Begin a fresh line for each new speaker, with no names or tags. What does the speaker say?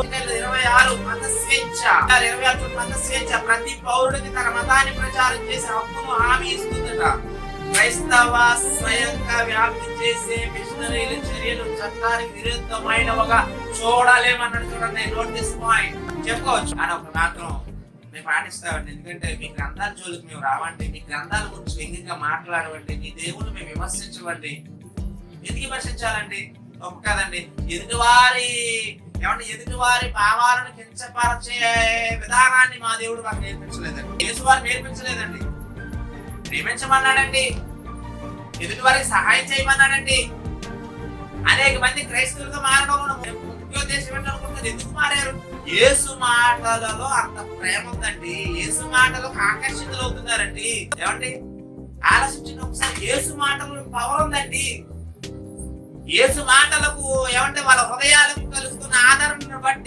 26 మత స్వేచ్ఛ, 26 మత స్వేచ్ఛ. ప్రతి పౌరుడికి తన మతాన్ని ప్రచారం చేసే హక్కును హామీ ఇస్తుందట. క్రైస్తవ స్వయంగా వ్యాప్తి చేసే మిషనరీల చర్యలు చట్టానికి విరుద్ధమైనవిగా చూడలేమన్నాడు. చూడండి, నోటీస్ పాయింట్ చెప్పుకోవచ్చు అని ఒక మాత్రం మేము పాటిస్తామండి. ఎందుకంటే మీ గ్రంథాల జోలికి మేము రావండి, మీ గ్రంథాల గురించి వ్యంగ్యంగా మాట్లాడవండి, మీ దేవుని మేము విమర్శించవండి. ఎందుకు విమర్శించాలండి? తప్పు కదండి. ఎదుటి వారి భావాలను కించపరిచే విధానాన్ని మా దేవుడు మాకు నేర్పించలేదండి. యేసు వారు నేర్పించలేదండి. ప్రేమించమన్నాడండి, ఎదుటి వారికి సహాయం చేయమన్నాడండి. అనేక మంది క్రైస్తవులుగా మారడంలో ముఖ్యోద్దేశం ఏంటనుకుంటారు? ఎందుకు మారారు? యేసు మాటలలో అంత ప్రేమ ఉందండి. యేసు మాటలకు ఆకర్షితులు అవుతున్నారండి. ఏమండి, ఆలోచించిన ఒకసారి. యేసు మాటలకు పవర్ ఉందండి. యేసు మాటలకు ఏమంటే వాళ్ళ హృదయాలకు కలుగుతున్న ఆదరణను బట్టి